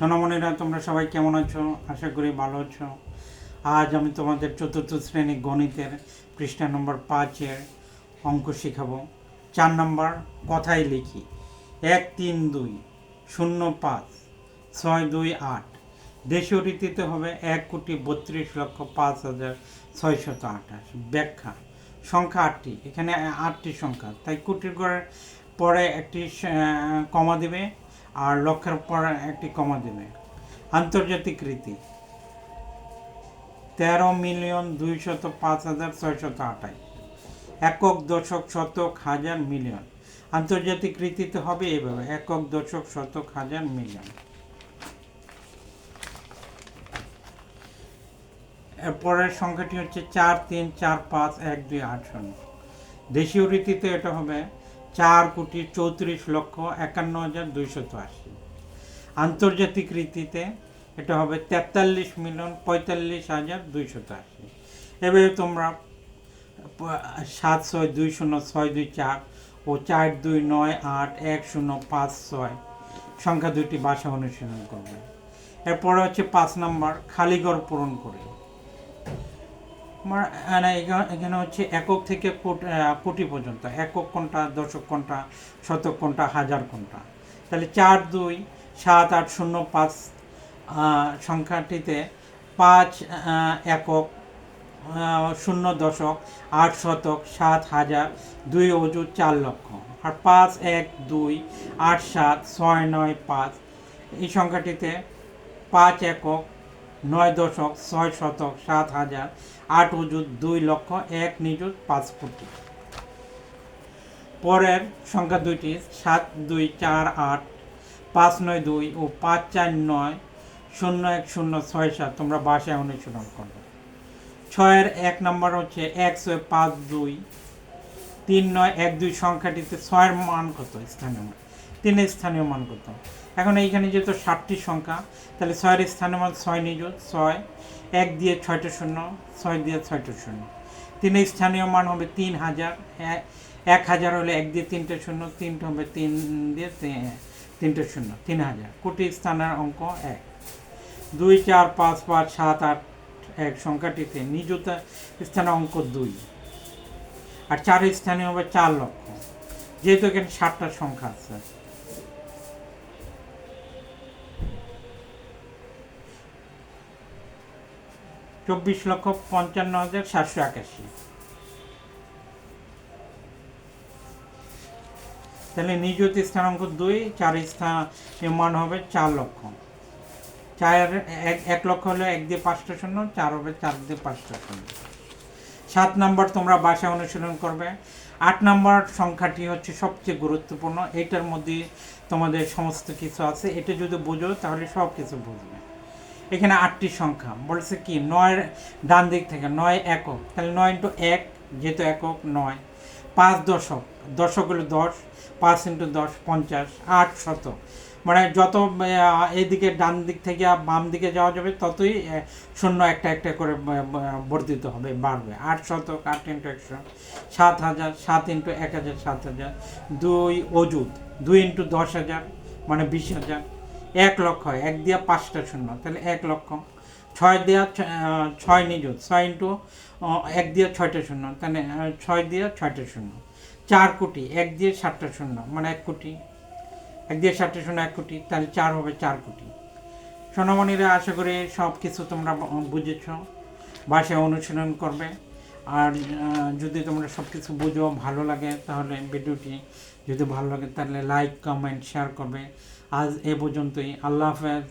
সোনামণিরা, তোমরা সবাই কেমন আছো? আশা করি ভালো আছো। আজ আমি তোমাদের চতুর্থ শ্রেণী গণিতের পৃষ্ঠা নম্বর 5-এর অঙ্ক শেখাবো। 4 নম্বর, কথাই লিখি। 132056228। দেশীয় রীতিতে হবে 1,32,05,628। ব্যাখ্যা: সংখ্যা 8টি, এখানে 8টি সংখ্যা, তাই কোটির ঘরের পরে একটি কমা দেবে আর লক্ষের পর একটি কমা দেবে। আন্তর্জাতিক রীতি: 13,205,628। একক, দশক, শতক, হাজার, মিলিয়ন। আন্তর্জাতিক রীতিতে হবে এইভাবে: একক, দশক, শতক, হাজার, মিলিয়ন। এরপরের সংখ্যাটি হচ্ছে 4,3,4,5,1,2,8,0। দেশীয় রীতিতে এটা হবে 4,34,51,280। আন্তর্জাতিক রীতিতে এটা হবে 43,45,280। এবারে তোমরা 7,6,2,0,6,2,4 ও 4,2,9,8,1,0,5,6 সংখ্যা দুইটি ভাষা অনুশীলন করবে। এরপরে হচ্ছে 5 নম্বর, খালিঘর পূরণ করে। এখানে হচ্ছে একক থেকে কোটি পর্যন্ত। একক কোনটা, দশক কোনটা, শতক কোনটা, হাজার কোনটা। তাহলে 4,2,7,8,0,5 সংখ্যাটিতে 5 একক, 0 দশক, 8 শতক, 7 হাজার, 2 অযুত, 4 লক্ষ। আর 5, 1, 2, 8, 7, 6, 9, 5 এই সংখ্যাটিতে 5 একক, 9 দশক, 6 শতক, 7 হাজার, 8 অযুত, 2 লক্ষ, 1 নিযুত, 5 কোটি। পরের সংখ্যা দুইটি 7,2,4,8, 5,9,2 ও 5,4,9, 0,1,0,6,7 তোমরা ভাষায় অনুশীলন করবে। 6-এর 1 নম্বর হচ্ছে 1,6,5,2, 3,9,1,2 সংখ্যাটিতে 6-এর মান কত? স্থানীয় মান। 3-এর স্থানীয় মান কত? এখন এইখানে যেহেতু 7টি সংখ্যা, তাহলে 6-এর স্থানীয় মান 6 নিযুত, 6, 1 দিয়ে 6টা শূন্য, 6 দিয়ে 6টা শূন্য। 3-এর স্থানীয় মান হবে 3,000, 1,000 হলে 1 দিয়ে 3টে শূন্য, 3 হবে 3 দিয়ে 3টে শূন্য, 3,000। কোটি স্থানের অঙ্ক 1। 2, 4, 5, 5, 7, 8, 1 সংখ্যাটিতে নিযুত স্থানের অঙ্ক 2। আর 4-এর স্থানীয় হবে 4 লক্ষ, যেহেতু এখানে 7টা সংখ্যা আছে। $24,55,781। তাহলে নিযুত স্থানাঙ্ক 2, 4 স্থানীয় মান হবে 4 লক্ষ। 1 লক্ষ হলে 1 দিয়ে 5টা শূন্য, 4 হবে 4 দিয়ে 5টা শূন্য। 7 নম্বর তোমরা ভাষা অনুশীলন করবে। 8 নম্বর সংখ্যাটি হচ্ছে সবচেয়ে গুরুত্বপূর্ণ। এটার মধ্যে তোমাদের সমস্ত কিছু আছে। এটা যদি বুঝো তাহলে সব কিছু বুঝবে। এখানে 8টি সংখ্যা বলছে কি, 9 ডান দিক থেকে 9 একক, তাহলে 9 × 1 যেহেতু একক 9। 5 দশক, দশক হলো 10, 5 × 10 50। 8 শতক, মানে যত এইদিকে ডান দিক থেকে বাম দিকে যাওয়া যাবে ততই শূন্য একটা একটা করে বর্ধিত হবে, বাড়বে। 8 শতক, 8 × 100, 7,000, 7 × 1,000, 7,000। 2 অযুত, 2 × 10,000 মানে 20,000। 1 লক্ষ, 1 দিয়া 5টা শূন্য, তাহলে 1 লক্ষ। 6 দিয়া 6 নিযুত, 6 × 1 দিয়ে 6টা শূন্য, তাহলে 6 দিয়ে 6টা শূন্য। 4 কোটি, 1 দিয়ে 7টা শূন্য মানে 1 কোটি। 1 দিয়ে 7টা শূন্য 1 কোটি, তাহলে 4 হবে 4 কোটি। সোনামণিরা, আশা করি সব কিছু তোমরা বুঝেছ, ভাষায় অনুশীলন করবে। আর যদি তোমরা সব কিছু বুঝো, ভালো লাগে, তাহলে ভিডিওটি যদি ভালো লাগে তাহলে লাইক, কমেন্ট, শেয়ার করবে। আজ এ পর্যন্তই। আল্লাহ হাফেজ।